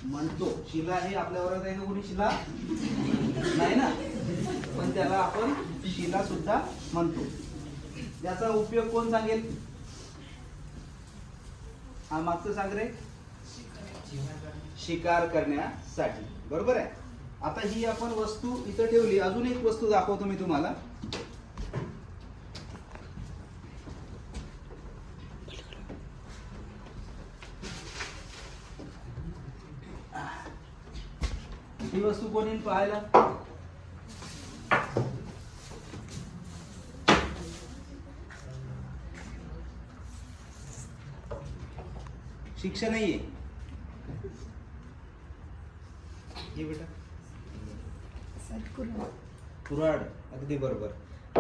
म्हणतो. शिला हे आपल्या वर्गात आहे का कोणी शिला? नाही ना, पण त्याला आपण शिला सुद्धा म्हणतो. याचा उपयोग कोण सांगेल? हा मागचं सांग रे. शिकार करण्यासाठी, बरोबर आहे. आता ही आपण वस्तू इथं ठेवली. अजून एक वस्तू दाखवतो मी तुम्हाला. ही वस्तू कोणी पाहायला? शिक्षा नाहीये हे बेटा. कुऱ्हाड, अगदी बरोबर.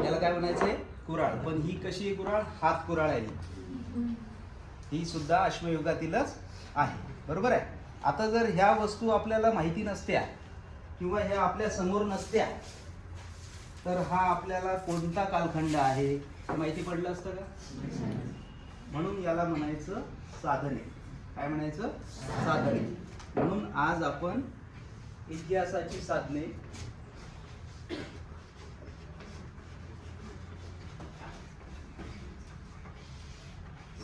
याला काय म्हणायचंय? कुऱ्हाड. पण ही कशी आहे कुऱ्हाड? हात कुऱ्हाड आहे. ही सुद्धा अश्मयुगातीलच आहे, बरोबर आहे. आता जर ह्या वस्तू आपल्याला माहिती नसत्या किंवा ह्या आपल्या समोर नसत्या तर हा आपल्याला कोणता कालखंड आहे हे माहिती पडलं असतं का? म्हणून याला म्हणायचं साधने. काय म्हणायचं? साधने. म्हणून आज आपण इतिहासाची साधने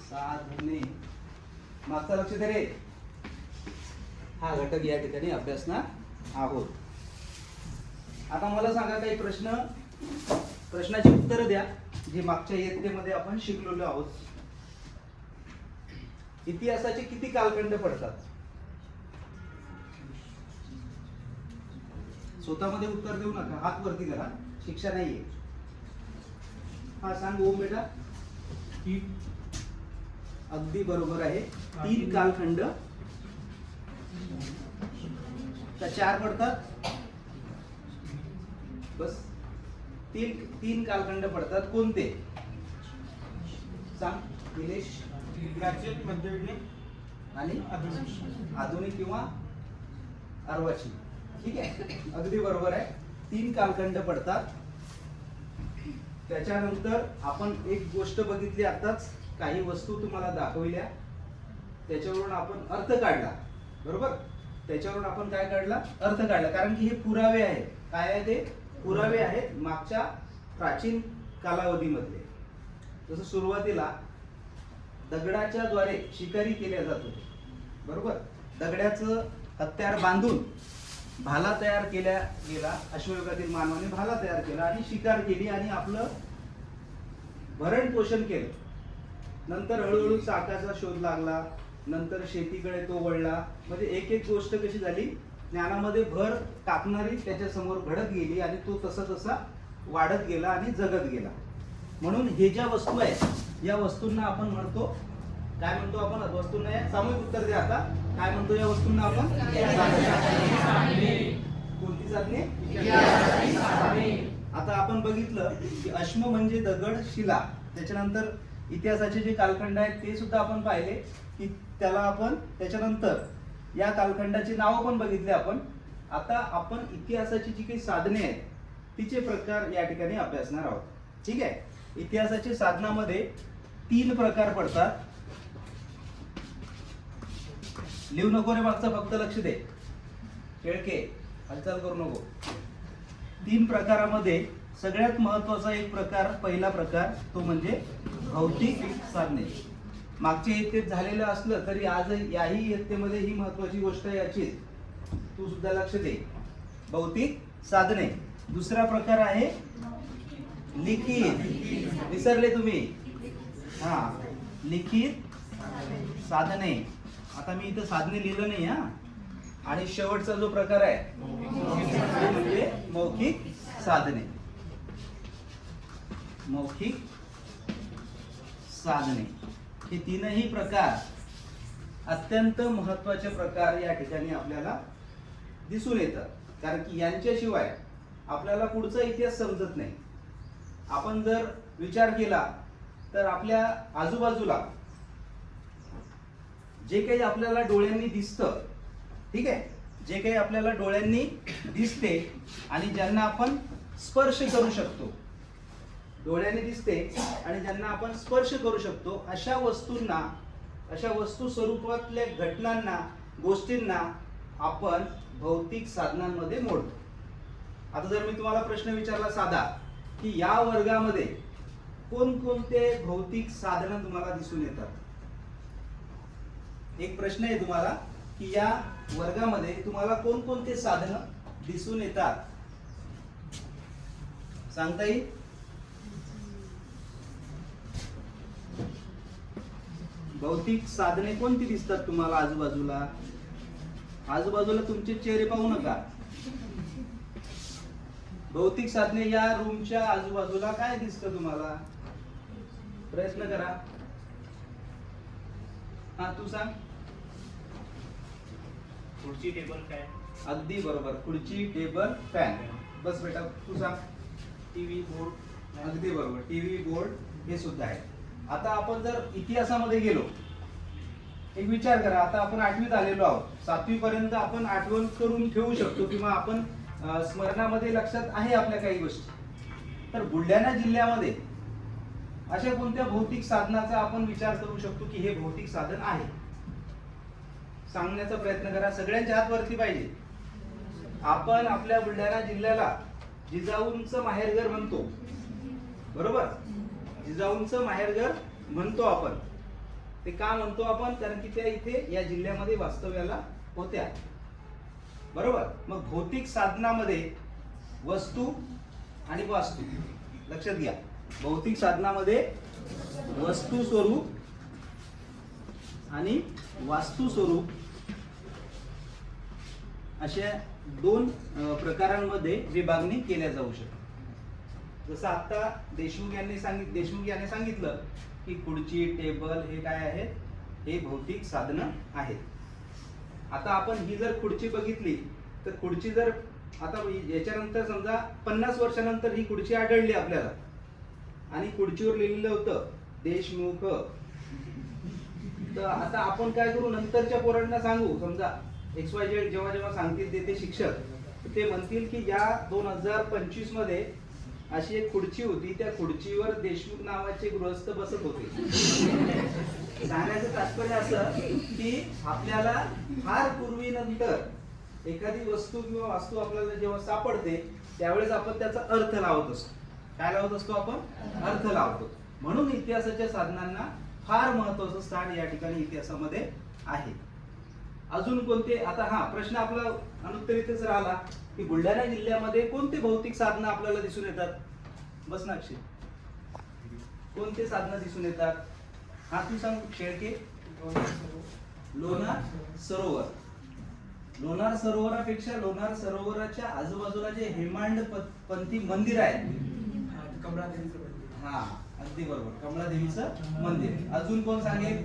साधने मागचा लक्ष दे रे. हा घटक या ठिकाणी अभ्यासणार आहोत. आता मला सांगा काही प्रश्नाची उत्तरं द्या जे मागच्या इयत्तेमध्ये आपण शिकलेलो आहोत. इतिहासाचे किती कालखंड पडतात? स्वतःमध्ये उत्तर देऊ नका, हात वरती करा. शिक्षा नाहीये. हा सांग ओम बेटा. अगदी बरोबर आहे. 3 कालखंड. तर 4 पडतात. बस 3 कालखंड पडतात. कोणते सांग निलेश? प्राचीन, मध्ययुगीन आणि आधुनिक किंवा अर्वाचीन. ठीक आहे, अगदी बरोबर आहे. 3 कालखंड पडतात. त्याच्यानंतर आपण एक गोष्ट बघितली आताच. काही वस्तू तुम्हाला दाखवल्या, त्याच्यावरून आपण अर्थ काढला, बरोबर. त्याच्यावरून आपण काय काढला? अर्थ काढला. कारण की हे पुरावे आहेत. काय आहे ते? पुरावे आहेत मागच्या प्राचीन कालावधीमधले. जसं सुरुवातीला दगडाच्या द्वारे शिकारी केल्या जात होते, बरोबर. दगडाचं हत्यार बांधून भाला तयार केला गेला. अश्वयुगातील मानवाने भाला तयार केला आणि शिकार केली आणि आपलं भरण पोषण केलं. नंतर हळूहळू चाकाचा शोध लागला. नंतर शेतीकडे तो वळला. म्हणजे एक एक गोष्ट कशी झाली, ज्ञानामध्ये भर टाकणारी त्याच्या समोर घडत गेली आणि तो तसा तसा वाढत गेला आणि जगत गेला. म्हणून हे ज्या वस्तू आहेत या वस्तूंना आपण म्हणतो, काय म्हणतो आपण? वस्तूंना सामूहिक उत्तर द्या आता. काय म्हणतो या वस्तूंना आपण? कोणती साधने? आता आपण बघितलं की अश्म म्हणजे दगड, शिला. त्याच्यानंतर इतिहासाचे जे कालखंड आहेत ते सुद्धा आपण पाहिले की त्याला आपण त्याच्यानंतर या कालखंडाची नावं पण बघितली आपण. आता आपण इतिहासाची जी काही साधने आहेत तिचे प्रकार या ठिकाणी अभ्यासणार आहोत. ठीक आहे. इतिहासाच्या साधनामध्ये 3 प्रकार पडतात. लिहू नको रे मागचा, फक्त लक्ष दे. केळके हालचाल करू नको. 3 प्रकारामध्ये सगळ्यात महत्वाचा एक प्रकार, पहिला प्रकार, तो म्हणजे भौतिक साधने. मागच्या इयत्तेत झालेलं असलं तरी आज याही इयत्तेमध्ये ही महत्वाची गोष्ट याची तू सुद्धा लक्ष दे. भौतिक साधने. दुसरा प्रकार आहे लिखित. विसरले तुम्ही? हा, लिखित साधने. आता मी इथं साधने लिहिलं नाही हा. आणि शेवटचा जो प्रकार आहे तो म्हणजे मौखिक साधने. मौखिक साधने. हे 3ही प्रकार अत्यंत महत्वाचे प्रकार या ठिकाणी आपल्याला दिसून येतात. कारण की यांच्याशिवाय आपल्याला पुढचा इतिहास समजत नाही. आपण जर विचार केला तर आपल्या आजूबाजूला जे काही आपल्याला डोळ्यांनी दिसतं, ठीक आहे, जे काही आपल्याला डोळ्यांनी दिसते आणि ज्यांना आपण स्पर्श करू शकतो, डोळ्यांनी दिसते आणि ज्यांना आपण स्पर्श करू शकतो, अशा वस्तूंना, अशा वस्तू स्वरूपातल्या घटनांना, गोष्टींना आपण भौतिक साधनांमध्ये मोडतो. आता जर मी तुम्हाला प्रश्न विचारला साधा की या वर्गामध्ये कोणकोणते भौतिक साधनं तुम्हाला दिसून येतात, एक प्रश्न आहे तुम्हाला की या वर्गामध्ये तुम्हाला कोणकोणते साधनं दिसून येतात, सांगता येईल? भौतिक साधने कोणती दिसतात तुम्हाला आजूबाजूला? आजूबाजूला तुमचे चेहरे पाहू नका. भौतिक साधने या रूमच्या आजूबाजूला काय दिसतं तुम्हाला? प्रयत्न करा. हा तू सांग. खुर्ची, टेबल, फॅन. अगदी बरोबर, खुर्ची, टेबल, फॅन. बस बेटा तू सांग. TV, board. अगदी बरोबर, टीव्ही, बोर्ड हे सुद्धा आहे. आता आपण जर इतिहासामध्ये गेलो, एक विचार करा. आता आपण 8वीत आलेलो आहोत. 7वी पर्यंत आपण आठवण करून ठेवू शकतो किंवा आपण स्मरणामध्ये लक्षात आहे आपल्या काही गोष्टी. तर बुलढाणा जिल्ह्यामध्ये अशा कोणत्या भौतिक साधनाचा आपण विचार करू शकतो की हे भौतिक साधन आहे? सांगण्याचा प्रयत्न करा. सगळ्यांच्या हात वरती पाहिजे. आपण आपल्या बुलढाणा जिल्ह्याला जिजाऊंचं माहेरघर म्हणतो, बरोबर? जिजाऊंचं माहेरघर म्हणतो आपण. ते का म्हणतो आपण? कारण की त्या इथे या जिल्ह्यामध्ये वास्तव्याला होत्या, बरोबर? मग भौतिक साधनामध्ये वस्तू आणि वास्तू, लक्षात घ्या. भौतिक साधनामध्ये वस्तू स्वरूप आणि वास्तू स्वरूप अशा दोन प्रकारांमध्ये विभागणी केल्या जाऊ शकते. जसं आता देशमुख यांनी सांगितलं की खुर्ची, टेबल हे काय आहेत? हे भौतिक साधनं आहेत. आता आपण ही जर खुर्ची बघितली तर खुर्ची जर आता याच्यानंतर समजा 50 वर्षानंतर ही खुर्ची आढळली आपल्याला आणि खुर्चीवर लिहिलेलं होतं देशमुख, तर आता आपण काय करू? नंतरच्या पोरांना सांगू, समजा XYZ जेव्हा सांगतील ते शिक्षक, ते म्हणतील की या 2025 मध्ये अशी एक खुर्ची होती, त्या खुर्चीवर देशमुख नावाचे गृहस्थ बसत होते. सांगण्याचं तात्पर्य असं की आपल्याला फार पूर्वीनंतर एखादी वस्तू किंवा वास्तू आपल्याला जेव्हा सापडते त्यावेळेस आपण त्याचा अर्थ लावत असतो. काय लावत असतो आपण? अर्थ लावतो. म्हणून इतिहासाच्या साधनांना फार महत्वाचं स्थान या ठिकाणी इतिहासामध्ये आहे. अजून कोणते? आता हा प्रश्न आपला अनुत्तरितच राहिला की बुलढाणा जिल्ह्यामध्ये कोणते भौतिक साधनं आपल्याला दिसून येतात? बस ना अक्षय, कोणते साधनं दिसून येतात? हा तू सांग शेळके. लोणार सरोवर. लोणार सरोवरापेक्षा लोणार सरोवराच्या आजूबाजूला जे हेमाडपंथी मंदिर आहे, कमळादेवीचं मंदिर. हा अगदी बरोबर, कमळादेवीचं मंदिर. अजून कोण सांगेल?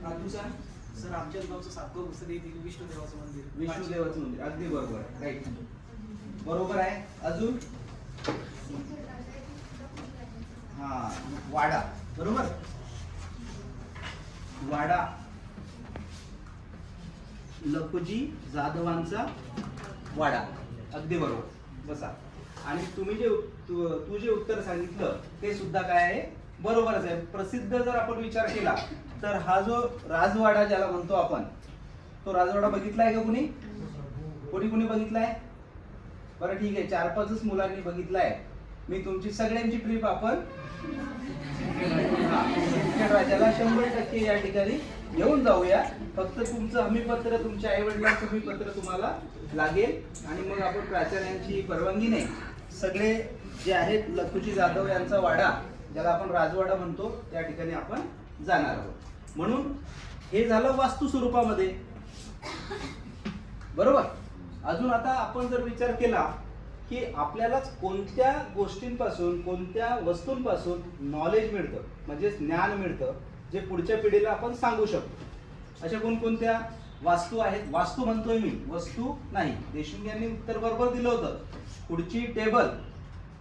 हा तू सांग. सर आमच्याच गावचं सातगाव पुस्तक येथील विष्णुदेवाचं मंदिर. विष्णुदेवाचं मंदिर. अगदी बरोबर, राईट, बरोबर आहे. अजून हा वाडा, बरोबर, वाडा लखुजी जाधवांचा वाडा. अगदी बरोबर, बसा. आणि तुम्ही जे तू जे उत्तर सांगितलं ते सुद्धा काय आहे? बरोबरच आहे. प्रसिद्ध जर आपण विचार केला तर हा जो राजवाडा ज्याला म्हणतो आपण, तो राजवाडा बघितलाय का कुणी? कोणी बघितलाय? बरं ठीक आहे, 4-5च मुलांनी बघितलाय. मी तुमची सगळ्यांची ट्रिप आपण राजाला 100% या ठिकाणी घेऊन जाऊया. फक्त तुमचं हमीपत्र, तुमच्या आई वडिलांचं हमीपत्र तुम्हाला लागेल आणि मग आपण प्राचार्यांची परवानगीने सगळे जे आहेत लखुजी जाधव यांचा वाडा, ज्याला आपण राजवाडा म्हणतो, त्या ठिकाणी आपण जाणार आहोत. म्हणून हे झालं वास्तू स्वरूपामध्ये, बरोबर. अजून आता आपण जर विचार केला की आपल्याला कोणत्या गोष्टींपासून, कोणत्या वस्तूंपासून नॉलेज मिळतं, म्हणजे ज्ञान मिळतं, जे पुढच्या पिढीला आपण सांगू शकतो, अशा कोणकोणत्या वास्तू आहेत? वास्तू म्हणतोय मी, वस्तू नाही. देशमुख यांनी उत्तर बरोबर दिलं होतं, खुर्ची, टेबल.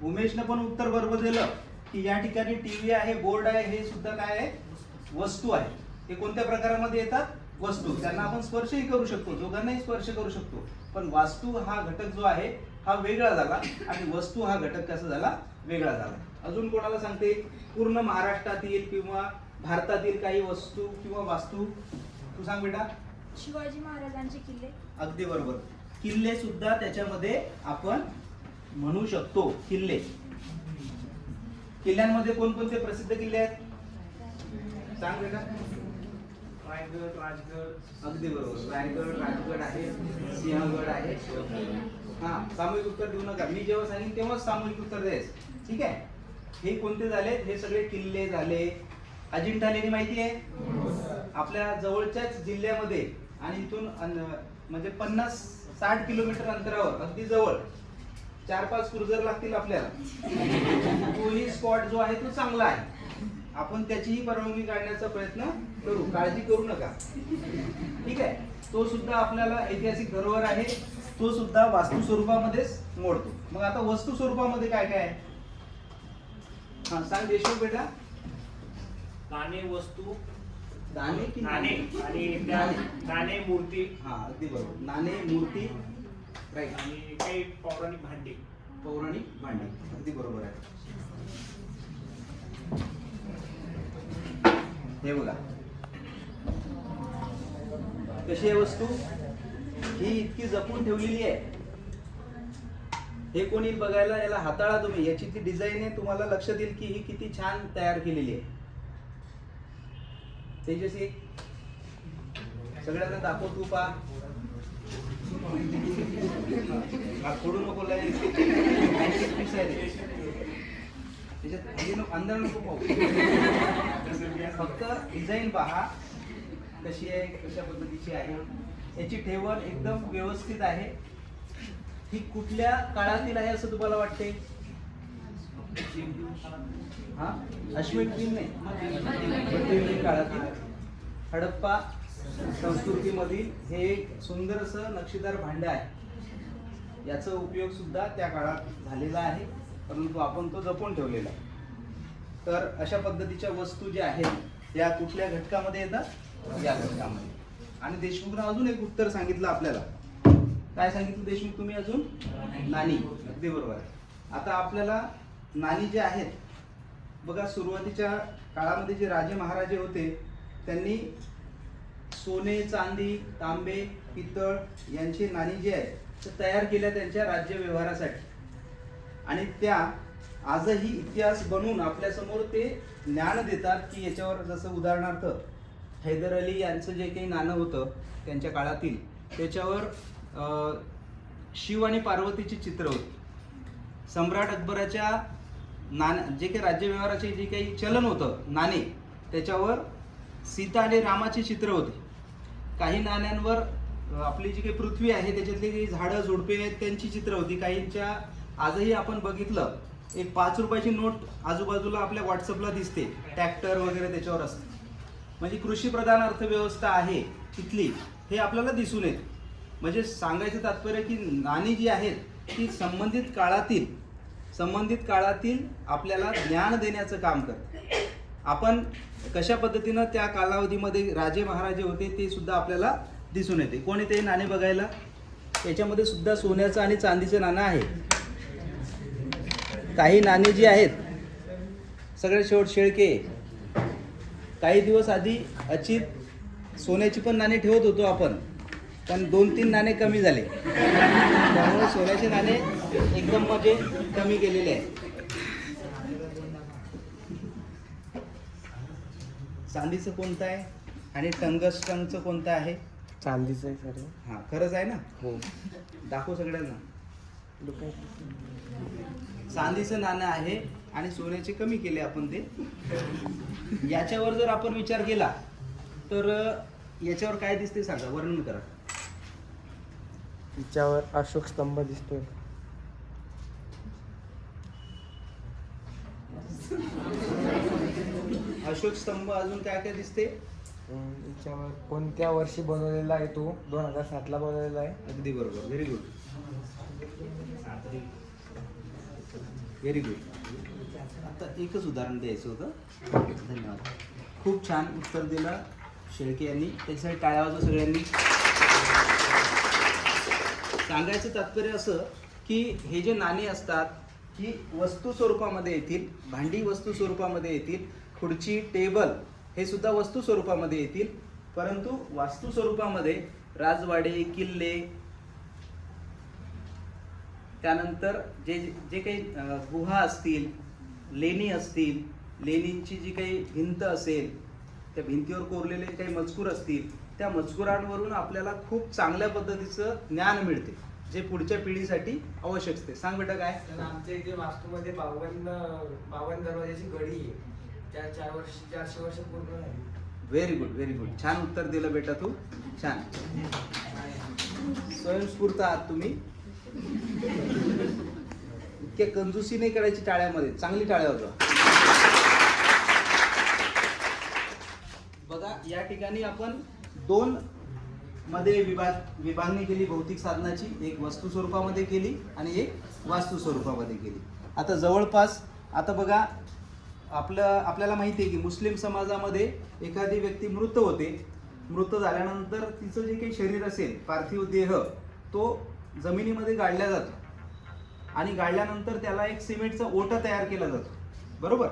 उमेशनं पण उत्तर बरोबर दिलं की या ठिकाणी टीव्ही आहे, बोर्ड आहे, हे सुद्धा काय आहे? वस्तू आहे. हे कोणत्या प्रकारामध्ये येतात? वस्तू. त्यांना आपण स्पर्शही करू शकतो, दोघांनाही स्पर्श करू शकतो. पण वास्तू हा घटक जो आहे हा वेगळा झाला आणि वस्तू हा घटक कसा झाला? वेगळा झाला. अजून कोणाला सांगते? पूर्ण महाराष्ट्रातील किंवा भारतातील काही वस्तू किंवा वास्तू, तू सांग बेटा. शिवाजी महाराजांचे किल्ले. अगदी बरोबर. किल्ले सुद्धा त्याच्यामध्ये आपण म्हणू शकतो. किल्ले, किल्ल्यांमध्ये कोणकोणते प्रसिद्ध किल्ले आहेत सांग बेटा. रायगड, राजगड. अगदी बरोबर. रायगड, राजगड आहे, सिंहगड आहे. हा, सामूहिक उत्तर देऊ नका. मी जेव्हा सांगेन तेव्हाच सामूहिक उत्तर द्यायचं. ठीक आहे. हे कोणते झाले? हे सगळे किल्ले झाले. अजिंठा लेणी माहिती आहे आपल्या जवळच्याच जिल्ह्यामध्ये आणि इथून म्हणजे 50-60 किलोमीटर अंतरावर, अगदी जवळ. 4-5 क्रुझर लागतील आपल्याला. तोही स्पॉट जो आहे तो चांगला आहे. आपण त्याचीही परवानगी काढण्याचा प्रयत्न करू, काळजी करू नका. ठीक आहे. तो सुद्धा आपल्याला ऐतिहासिक धरोहर आहे. तो सुद्धा वास्तू स्वरूपामध्येच मोडतो. मग आता वस्तू स्वरूपामध्ये काय काय आहे? हा सांग देशमुख बेटा. नाणे, वस्तू, नाणे की नाणे आणि त्या नाणे, मूर्ती हा अगदी बरोबर. नाणे, मूर्ती, राईट. आणि काही पौराणिक भांडी. पौराणिक भांडी, अगदी बरोबर आहे. हे बघा कशी आहे वस्तू. ही इतकी जपून ठेवलेली आहे. हे कोणी बघायला याला हाताळा तुम्ही. याची ती डिझाईन आहे, तुम्हाला लक्षात येईल की ही किती छान तयार केलेली आहे. तेजस्वी सगळ्यांना दाखव तू पा. फोडू नको पीस आहे त्याच्यात अंदर नको पाहू. फक्त डिझाईन पहा कशी आहे, कशा पद्धतीची आहे. याची ठेवण एकदम व्यवस्थित आहे. ही कुठल्या काळातील आहे असं तुम्हाला वाटते? हा, अश्वयुगीन नाही, मध्ययुगीन काळातील हडप्पा संस्कृतीमधील हे एक सुंदर असं नक्षीदार भांड आहे. याचा उपयोग सुद्धा त्या काळात झालेला आहे, परंतु आपण तो जपून ठेवलेला आहे. तर अशा पद्धतीच्या वस्तू ज्या आहेत या कुठल्या घटकामध्ये येतात? या घटकामध्ये. आणि देशमुखनं अजून एक उत्तर सांगितलं आपल्याला. काय सांगितलं देशमुख तुम्ही अजून? नाणी. अगदी बरोबर आहे. आता आपल्याला नाणी जे आहेत बघा, सुरुवातीच्या काळामध्ये जे राजे महाराजे होते त्यांनी सोने, चांदी, तांबे, पितळ यांची नाणी जी आहेत ते तयार केल्या त्यांच्या राज्य व्यवहारासाठी. आणि त्या आजही इतिहास बनवून आपल्यासमोर ते ज्ञान देतात की याच्यावर, जसं उदाहरणार्थ हैदर अली यांचं जे काही नाणं होतं त्यांच्या काळातील, त्याच्यावर शिव आणि पार्वतीची चित्र होती. सम्राट अकबराच्या जे काही राज्य व्यवहाराचे जे काही चलन होतं नाणे, त्याच्यावर सीता आणि रामाची चित्र होती. काही नाण्यांवर आपली जी काही पृथ्वी आहे त्याच्यातली काही झाडं झुडपे आहेत त्यांची चित्र होती. काहींच्या आजही आपण बघितलं एक 5 रुपयाची नोट आजूबाजूला आपल्या व्हॉट्सअपला दिसते, ट्रॅक्टर वगैरे त्याच्यावर असते. म्हणजे कृषीप्रधान अर्थव्यवस्था आहे तिथली, हे आपल्याला दिसून येते. म्हणजे सांगायचं तात्पर्य की नाणी जी आहेत ती संबंधित काळातील आपल्याला ज्ञान देण्याचं काम करते. आपण कशा पद्धतीनं त्या कालावधीमध्ये राजे महाराजे होते ते सुद्धा आपल्याला दिसून येते. कोणी ते नाणे बघायला? याच्यामध्ये सुद्धा सोन्याचं आणि चांदीचं नाणं आहे. काही नाणी जी आहेत सगळे शेळके. काही दिवस आधी अचित सोन्याची पण नाणी ठेवत होतो आपण, पण 2-3 नाणे कमी झाले, त्यामुळे सोन्याचे नाणे एकदम म्हणजे कमी केलेले आहे. चांदीचं कोणतं आहे आणि टंगस्टनचं कोणतं आहे? चांदीचं आहे सर. हा, खरंच आहे ना? हो. दाखव सगळ्यांना. चांदीचं नाणं आहे आणि सोन्याचे कमी केले आपण ते. याच्यावर जर आपण विचार केला तर याच्यावर काय दिसते सांगा, वर्णन करा. तिच्यावर अशोक स्तंभ दिसतोय. अशोक स्तंभ. अजून काय काय दिसते? तिच्यावर कोणत्या वर्षी बनवलेला आहे तो? 2007ला बनवलेला आहे. अगदी बरोबर. Very good, very good. आता एकच उदाहरण द्यायचं होतं. धन्यवाद. खूप छान उत्तर दिलं शेळके यांनी, त्याच्यासाठी टाळ्या वाजवा सगळ्यांनी. सांगायचं तात्पर्य असं की हे जे नाणी असतात ही वस्तू स्वरूपामध्ये येतील, भांडी वस्तू स्वरूपामध्ये येतील, खुर्ची, टेबल हे सुद्धा वस्तू स्वरूपामध्ये येतील. परंतु वास्तू स्वरूपामध्ये राजवाडे, किल्ले, त्यानंतर जे जे काही गुहा असतील, लेणी असतील, लेणींची जी काही भिंत असेल, त्या भिंतीवर कोरलेले काही मजकूर असतील, त्या मजकुरांवरून आपल्याला खूप चांगल्या पद्धतीचं ज्ञान मिळते, जे पुढच्या पिढीसाठी आवश्यक असते. सांग बेटा काय? तर आमच्या इथे वास्तूमध्ये 52 दरवाजाची गडी आहे. त्या 400 वर्ष पूर्ण झाली. Very good, very good. छान उत्तर दिलं बेटा तू. छान. स्वयंस्फूर्त आहात तुम्ही. इतक्या कंजूसी नाही करायची टाळ्यामध्ये. चांगली टाळ्या होतं. बघा, या ठिकाणी आपण 2 मध्ये विभागणी केली भौतिक साधनाची. एक वस्तू स्वरूपामध्ये केली आणि एक वास्तू स्वरूपामध्ये केली. आता जवळपास आता बघा, आपल्याला माहिती आहे की मुस्लिम समाजामध्ये एखादी व्यक्ती मृत होते. मृत झाल्यानंतर तिचं जे काही शरीर असेल, पार्थिव देह, तो जमिनीमध्ये गाडला जातो आणि गाडल्यानंतर त्याला एक सिमेंटचा ओटा तयार केला जातो. बरोबर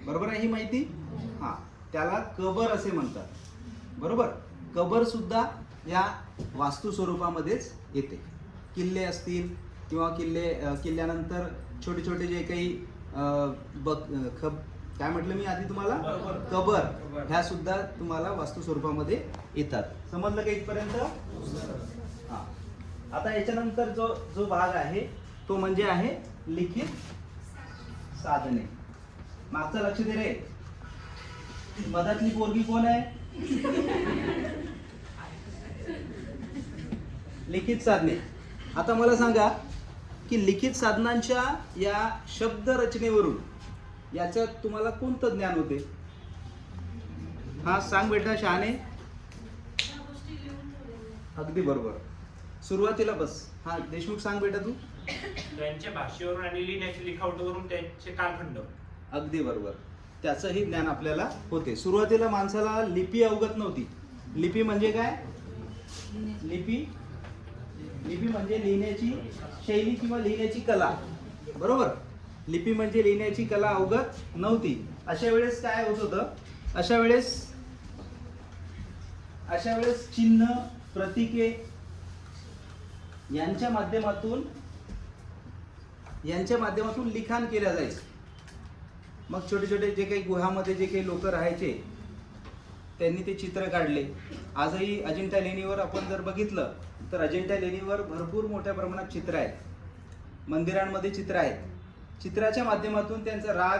बरोबर आहे ही माहिती? हां, त्याला कबर असे म्हणतात. बरोबर. कबर सुद्धा या वास्तू स्वरूपामध्येच येते. किल्ले असतील किंवा किल्ल्यानंतर छोटे छोटे जे काही काय म्हटलं मी आधी तुम्हाला? कबर. ह्या सुद्धा तुम्हाला वास्तू स्वरूपामध्ये येतात. समजलं का इथपर्यंत? हां. आता याच्यानंतर जो भाग आहे तो म्हणजे आहे लिखित साधने. मागचं लक्ष दे रे. मधातली पोरगी कोण आहे? लिखित साधने. आता मला सांगा की लिखित साधनांच्या या शब्द रचनेवरून याच्यात तुम्हाला कोणतं ज्ञान होते? हा, सांग बेटा शहाणे. अगदी बरोबर. सुरुवातीला बस. हा, देशमुख सांग बेटा तू. त्यांच्या भाषेवरून आणि लिहिण्याच्या लिखावटीवरून त्यांचे कालखंड. अगदी बरोबर. त्याचंही ज्ञान आपल्याला होते. सुरुवातीला माणसाला लिपी अवगत नव्हती. लिपी म्हणजे काय? लिपी म्हणजे लिहिण्याची शैली किंवा लिहिण्याची कला. बरोबर. लिपी म्हणजे लिहिण्याची कला अवगत नव्हती. अशा वेळेस काय होत होतं? अशा वेळेस चिन्ह, प्रतीके यांच्या माध्यमातून लिखाण केलं जायचं. मग छोटे छोटे जे काही गुहामध्ये जे काही लोक राहायचे त्यांनी ते चित्र काढले. आजही अजिंठा लेणीवर आपण जर बघितलं तर अजिंठा लेणीवर भरपूर मोठ्या प्रमाणात चित्र आहेत. मंदिरांमध्ये चित्र आहेत. चित्राच्या माध्यमातून त्यांचा राग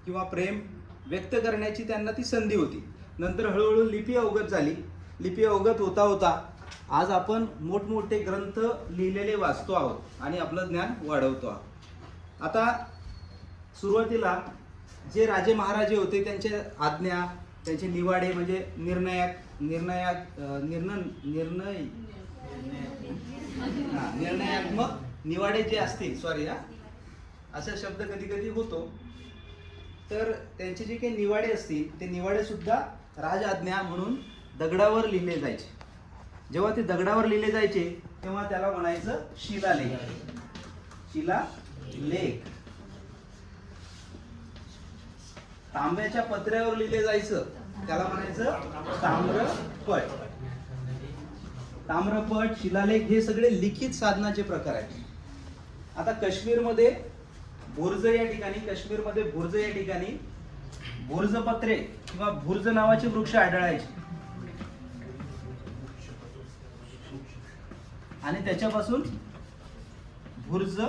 किंवा प्रेम व्यक्त करण्याची त्यांना ती संधी होती. नंतर हळूहळू लिपी अवगत झाली. लिपी अवगत होता होता आज आपण मोठमोठे ग्रंथ लिहिलेले वाचतो आहोत आणि आपलं ज्ञान वाढवतो आहोत. आता सुरुवातीला जे राजे महाराजे होते त्यांच्या आज्ञा, त्यांचे निवाडे म्हणजे निर्णयात्मक निवाडे जे असतील, असा शब्द कधी कधी होतो, तर त्यांचे जे काही निवाडे असतील ते निवाडे सुद्धा राजआज्ञा म्हणून दगडावर लिहिले जायचे. जेव्हा ते दगडावर लिहिले जायचे तेव्हा त्याला म्हणायचं शिलालेख. शिलालेख. तांब्याच्या पत्र्यावर लिहिले जायचं त्याला म्हणायचं ताम्रपट. ताम्रपट, शिलालेख हे सगळे लिखित साधनाचे प्रकार आहेत. आता काश्मीरमध्ये भुर्ज या ठिकाणी भुर्जपत्रे किंवा भुर्ज नावाचे वृक्ष आढळायचे आणि त्याच्यापासून भुर्ज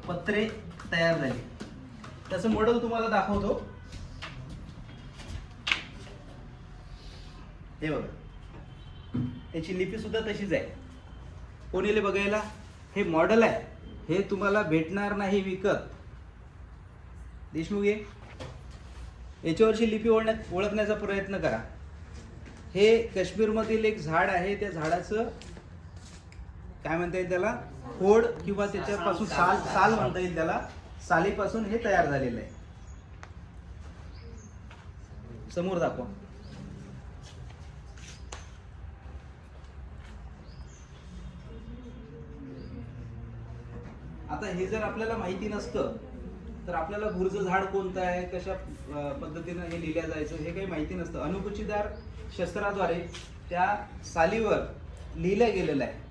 पत्रे तयार झाली. त्याचं मॉडेल तुम्हाला दाखवतो. हे बघा, त्याची लिपी सुद्धा तशीच आहे. कोण येईल बघायला? हे मॉडेल आहे. हे तुम्हाला भेटणार नाही विकत. देशमुख ये, याच्यावरची लिपी ओळखण्याचा प्रयत्न करा. हे काश्मीरमधील एक झाड आहे. त्या झाडाचं काय म्हणता येईल त्याला? खोड किंवा त्याच्यापासून साल म्हणता येईल त्याला. सालीपासून हे तयार झालेलं आहे. समोर दाखवा. आता हे जर आपल्याला माहिती नसतं तर आपल्याला भुर्ज झाड कोणतं आहे, कशा पद्धतीनं हे लिहिल्या जायचं हे काही माहिती नसतं. अणुकुचीदार शस्त्राद्वारे त्या सालीवर लिहिलं गेलेलं आहे.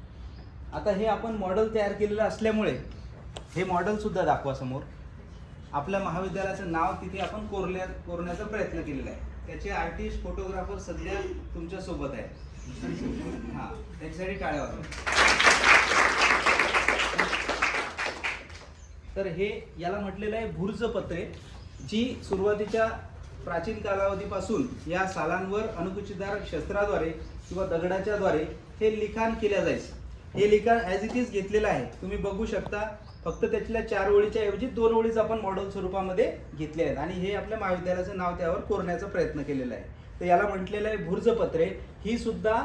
आता हे आपण मॉडेल तयार केलेलं असल्यामुळे हे मॉडेल सुद्धा दाखवा समोर. आपल्या महाविद्यालयाचं नाव तिथे आपण कोरण्याचा प्रयत्न केलेला आहे. त्याचे आर्टिस्ट फोटोग्राफर सध्या तुमच्या सोबत आहे. हां, त्याच्यासाठी टाळ्या वाजवा. तर हे याला म्हटलेलं आहे भुर्जपत्रे, जी सुरुवातीच्या प्राचीन कालावधीपासून या सालांवर अणुकुचीदार शस्त्राद्वारे किंवा दगडाच्या द्वारे हे लिखाण केल्या जायचं. हे लिखाण ॲज इट इज घेतलेलं आहे. तुम्ही बघू शकता, फक्त त्यातल्या 4 ओळीच्या ऐवजी 2 ओळीच आपण मॉडेल स्वरूपामध्ये घेतले आहेत आणि हे आपल्या महाविद्यालयाचं नाव त्यावर कोरण्याचा प्रयत्न केलेला आहे. तर याला म्हटलेलं आहे भुर्जपत्रे. ही सुद्धा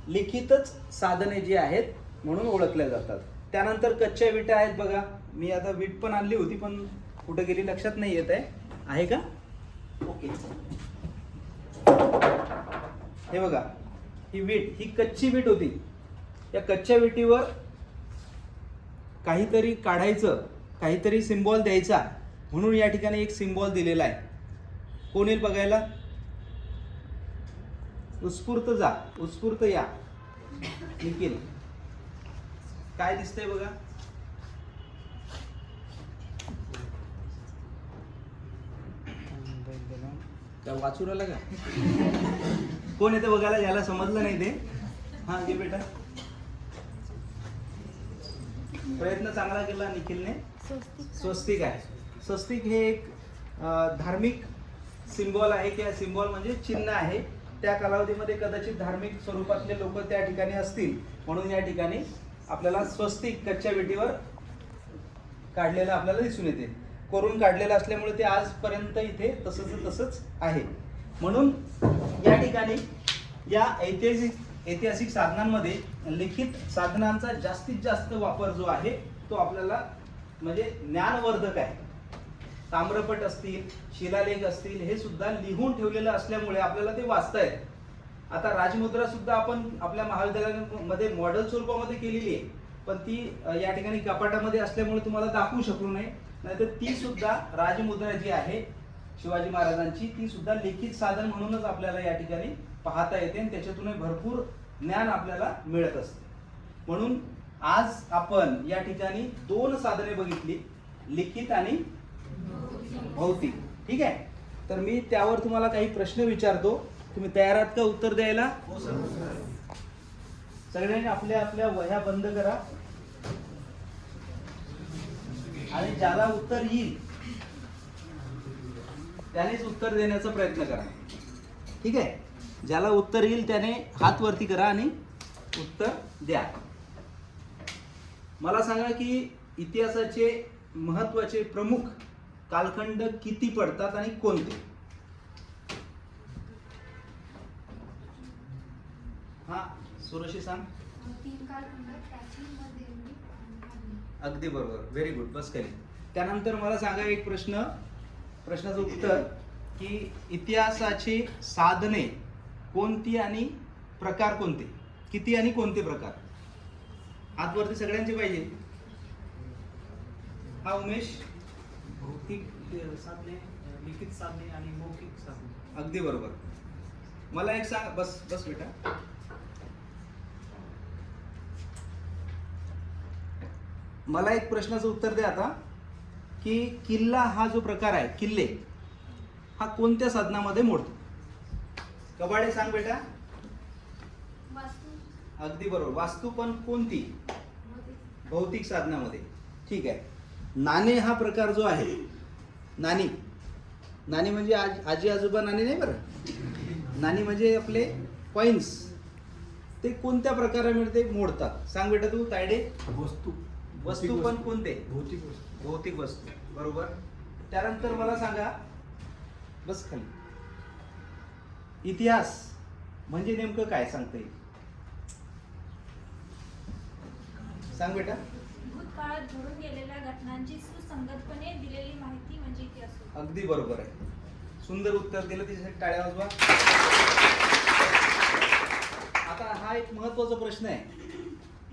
लिखितच साधने जी आहेत म्हणून ओळखल्या जातात. त्यानंतर कच्च्या विटा आहेत बघा. मी आता वीट पण आणली होती पण कुठं गेली लक्षात नाही येत आहे का? ओके, हे बघा, ही वीट, ही कच्ची वीट होती. या कच्च्या विटीवर काहीतरी काढायचं, काहीतरी सिम्बॉल द्यायचा म्हणून या ठिकाणी एक सिम्बॉल दिलेला आहे. कोण येईल बघायला? उत्स्फूर्त जा, उत्स्फूर्त या. निखिल, काय दिसतंय बघा? का वाचू राहिला का? कोण येते बघायला? ज्याला समजलं नाही ते हा घे बेटा. प्रयत्न चांगला केला निखिलने. स्वस्तिक आहे. स्वस्तिक हे एक धार्मिक सिम्बॉल आहे किंवा सिम्बॉल म्हणजे चिन्ह आहे. त्या कालावधीमध्ये कदाचित धार्मिक स्वरूपातले लोक त्या ठिकाणी असतील म्हणून या ठिकाणी आपल्याला स्वस्तिक कच्च्या विटीवर काढलेलं आपल्याला दिसून येते. करून काढलेलं असल्यामुळे ते आजपर्यंत इथे तसंच आहे. म्हणून या ठिकाणी या ऐतिहासिक साधनांमध्ये लिखित साधनांचा जास्तीत जास्त वापर जो आहे तो आपल्याला म्हणजे ज्ञानवर्धक आहे. ताम्रपट असतील, शिलालेख असतील, हे सुद्धा लिहून ठेवलेलं असल्यामुळे आपल्याला ते वाचता येतं. आता राजमुद्रा सुद्धा आपण आपल्या महाविद्यालयामध्ये मॉडेल स्वरूपामध्ये केलेली आहे, पण ती या ठिकाणी कपाटामध्ये असल्यामुळे तुम्हाला दाखवू शकलो नाही. नाहीतर ती सुद्धा राजमुद्रा जी आहे शिवाजी महाराजांची, ती सुद्धा लिखित साधन म्हणूनच आपल्याला या ठिकाणी पाहता येते आणि त्याच्यातून भरपूर ज्ञान आपल्याला मिळत असते. म्हणून आज आपण या ठिकाणी 2 साधने बघितली, लिखित आणि भौतिक. ठीक आहे, तर मी त्यावर तुम्हाला काही प्रश्न विचारतो. तुम्ही तयार आहात का उत्तर द्यायला? हो सर. सगळ्यांनी आपल्या आपल्या वह्या बंद करा आणि ज्याला उत्तर येईल त्यानेच उत्तर देण्याचा प्रयत्न करा. ठीक आहे, ज्याला उत्तर येईल त्याने हात वरती करा आणि उत्तर द्या. मला सांगा की इतिहासाचे महत्त्वाचे प्रमुख कालखंड किती पडतात आणि कोणते? हा, सुरशी सांग. 3 कालखंड, प्राचीन, मध्य युगीन आणि आधुनिक. अगदी बरोबर, व्हेरी गुड. बस खाली. त्यानंतर मला सांगा एक प्रश्नाचं उत्तर की इतिहासाची साधने कोणती आणि प्रकार कोणते? किती आणि कोणते प्रकार? हातवरती सगळ्यांचे पाहिजे. हा उमेश. भौतिक साधने, लिखित साधने आणि मौखिक साधने. अगदी बरोबर. मला एक सांग. बस बेटा. मला एक प्रश्नाचं उत्तर द्या आता की किल्ला हा जो प्रकार आहे, किल्ले हा कोणत्या साधनामध्ये मोडतो? कबाडे सांग बेटा. वास्तू, अगदी बरोबर. वास्तू पण कोणती? भौतिक साधनामध्ये. ठीक आहे. नाणे हा प्रकार जो आहे, नाणी म्हणजे आजी आजोबा नाणी नाही बरं. नाणी म्हणजे आपले कॉइन्स. ते कोणत्या प्रकारामध्ये मोडतात? सांग बेटा तू. तायडे. वस्तू पण कोणते? भौतिक वस्तू. बरोबर. त्यानंतर मला सांगा, बस खाली, इतिहास म्हणजे नेमकं काय सांगता येईल? सांग बेटा. भूतकाळात घडून गेलेल्या घटनांची सुसंगतपणे दिलेली माहिती म्हणजे इतिहास होय. अगदी बरोबर आहे. सुंदर उत्तर दिलं, त्याच्यासाठी टाळ्या वाजवा. आता हा एक महत्त्वाचा प्रश्न आहे.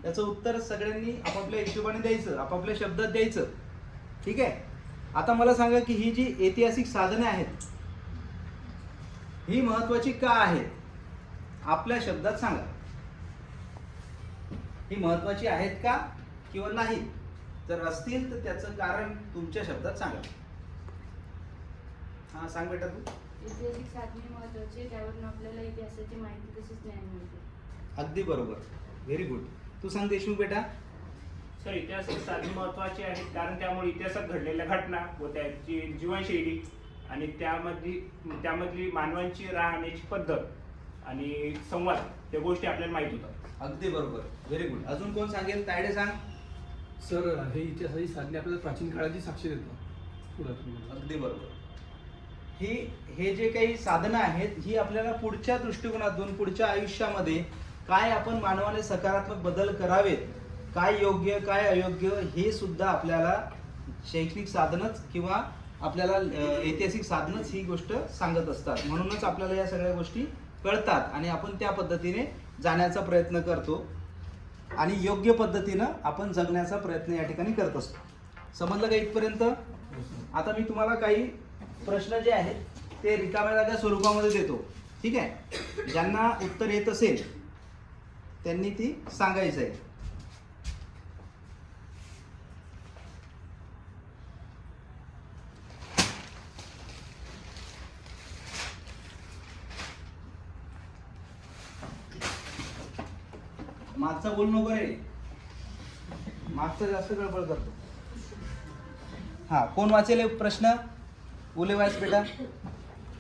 त्याचं उत्तर सगळ्यांनी आपापल्या हिशोबाने द्यायचं, आपापल्या शब्दात द्यायचं. ठीक आहे. आता मला सांगा की ही जी ऐतिहासिक साधने आहेत ही महत्त्वाची का आहेत? आपल्या शब्दात सांगा. ही महत्वाची आहेत का किंवा नाही? जर असतील तर त्याचं कारण तुमच्या शब्दात सांगा. हा सांग बेटा तू. ऐतिहासिक साधने महत्वाची, त्यावरून आपल्याला इतिहासाची माहिती तसेच ज्ञान मिळते. अगदी बरोबर, व्हेरी गुड. तू सांग देशमुख बेटा. सर इतिहासाची साधने महत्वाची आहेत कारण त्यामुळे इतिहासात घडलेल्या घटना व त्याची जीवनशैली आणि त्यामधली मानवांची राहण्याची पद्धत आणि संवाद या गोष्टी आपल्याला माहित होतात. अगदी बरोबर, व्हेरी गुड. अजून कोण सांगेल? तायडे सांग. सर हे इतिहासाची साधने आपल्याला प्राचीन काळाची साक्ष देतात. अगदी बरोबर. हे जे काही साधनं आहेत ही आपल्याला पुढच्या दृष्टिकोनातून पुढच्या आयुष्यामध्ये काय आपण मानवाने सकारात्मक बदल करावेत, काय योग्य काय अयोग्य हे सुद्धा आपल्याला शैक्षणिक साधनच किंवा आपल्याला ऐतिहासिक साधनच ही गोष्ट सांगत असतात. म्हणूनच आपल्याला या सगळ्या गोष्टी कळतात आणि आपण त्या पद्धतीने जाण्याचा प्रयत्न करतो आणि योग्य पद्धतीनं आपण जगण्याचा प्रयत्न या ठिकाणी करत असतो. समजलं का इथपर्यंत? आता मी तुम्हाला काही प्रश्न जे आहेत ते रिकाम्या जागा स्वरूपामध्ये देतो, ठीक आहे? ज्यांना उत्तर येत असेल त्यांनी ती सांगायचं आहे. मागचा बोल नको रे, मागचा जास्त गडबड करतो. हा, कोण वाचेल हे प्रश्न? बोले वाच बेटा.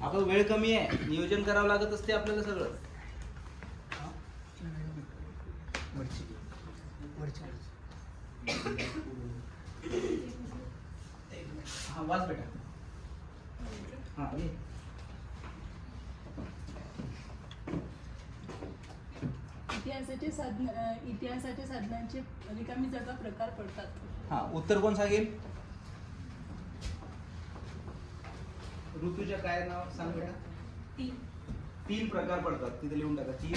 आपला वेळ कमी आहे, नियोजन करावं लागत असते आपल्याला सगळं. हा वाच बेटा. हा ये. इतिहासाच्या साधनांचे रिकामी जागा प्रकार पडतात. हा, उत्तर कोण सांगेल? ऋतूच्या काय नाव सांग बेटा? 3 प्रकार पडतात, तिथे लिहून टाका. 3.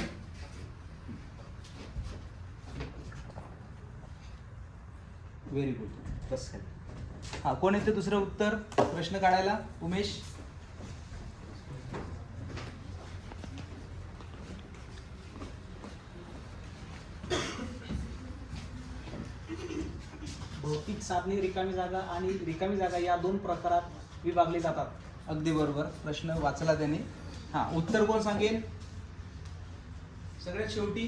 Very good. बस खाली. हा, कोण येते दुसरं उत्तर प्रश्न काढायला? उमेश. भौतिक साधने रिकामी जागा आणि रिकामी जागा या 2 प्रकारात विभागले जातात. अगदी बरोबर, प्रश्न वाचला त्याने. हा, उत्तर कोण सांगेल? सगळ्यात शेवटी.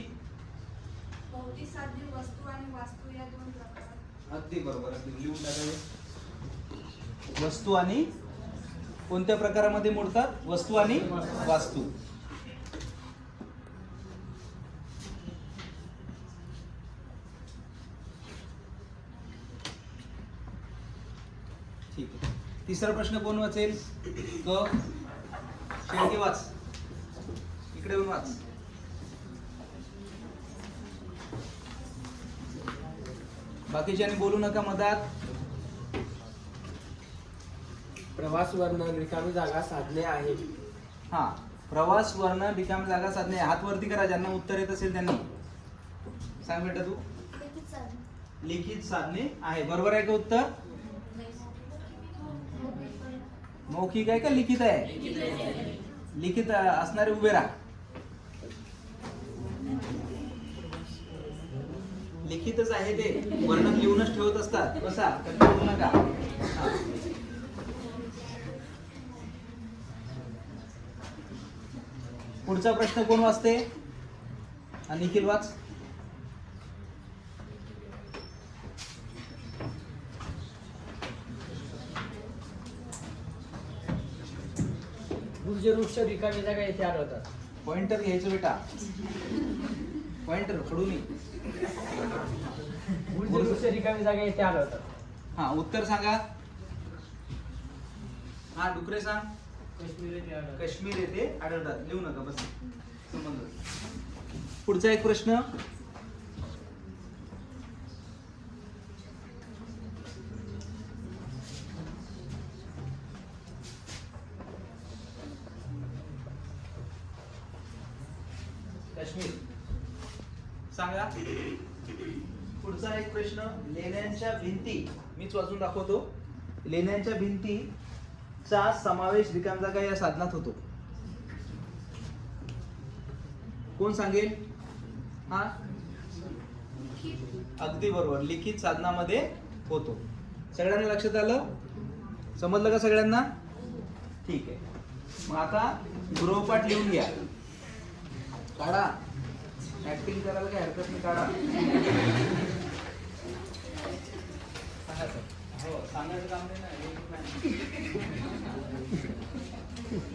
भौतिक साधने वस्तू आणि वास्तू या 2 प्रकारात. अगदी बरोबर, अगदी लिहून टाकावे. वस्तू आणि कोणत्या प्रकारामध्ये मोडतात? वस्तू आणि वास्तू. ठीक आहे. तिसरा प्रश्न कोण वाचेल? शेळके वाच. इकडे येऊन वाच. बाकीच्यांनी बोलू नका मधात. प्रवास वर्णन रिकामी जागा साधने आहेत. हा, प्रवास वर्णन रिकामी जागा साधने. हात वरती करा ज्यांना उत्तर येत असेल त्यांनी. सांग बेटा तू. लिखित साधने आहे. बरोबर आहे का उत्तर? मौखिक आहे का लिखित आहे? लिखित असणारे उभे राहा. लिखितच आहे ते, वर्णन लिहूनच ठेवत असतात. बसा, करू नका. हा. पुढचा प्रश्न कोण वाचते? निखिल वाच. गुर्जवृक्ष रिकामी जागा येथे आढळतात. पॉइंटर घ्यायचं बेटा. पॉइंटर खडू नये. गुर्जवृक्ष रिकामी जागा येथे आढळतात. हा, उत्तर सांगा. हा, डुकरे सांग. काश्मीर येथे आढळतात. लिहू नका, बस समजलं. पुढचा एक प्रश्न. काश्मीर सांगा. पुढचा एक प्रश्न. लेण्यांच्या भिंती, मीच वाचून दाखवतो. लेण्यांच्या भिंतीचा समावेश रिकामी जागा या साधनात होतो. कोण सांगेल? हा, अगदी बरोबर, लिखित साधनामध्ये होतो. सगळ्यांना लक्षात आलं? समजलं का सगळ्यांना? ठीक आहे. मग आता गृहपाठ लिहून घ्या. काढा, ऍक्टिंग करायला काही हरकत नाही, काढा. हो, सांगायचं काम नाही ना.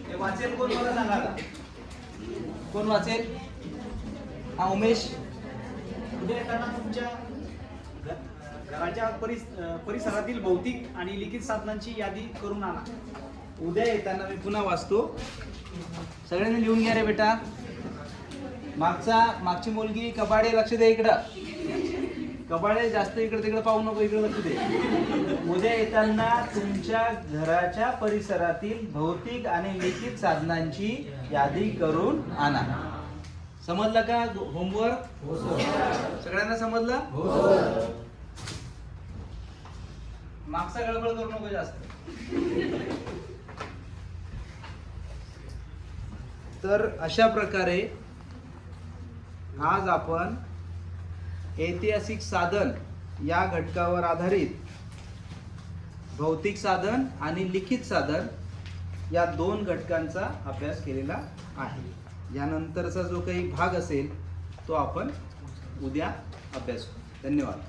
हे वाचेल कोण मला सांगा आता. कोण वाचेल? हा, उमेश. उद्या येताना तुमच्या घराच्या परिसरातील भौतिक आणि लिखित साधनांची यादी करून आणा. उद्या येताना मी पुन्हा वाचतो. सगळ्यांनी लिहून घ्या रे बेटा. मागची मुलगी कबाडे, लक्ष दे इकडं. कबाडे जास्त इकडे तिकडे पाहू नको, इकडे लक्ष दे. उद्या येताना तुमच्या घराच्या परिसरातील भौतिक आणि लिखित साधनांची यादी करून आणा. समजलं का होमवर्क? सगळ्यांना समजलं? मागचा गडबड करू नको जास्त. तर अशा प्रकारे आज आपण ऐतिहासिक साधन या घटकावर आधारित भौतिक साधन आणि लिखित साधन या दोन घटकांचा अभ्यास केलेला आहे. यानंतरचा जो काही भाग असेल तो आपण उद्या अभ्यास करू. धन्यवाद.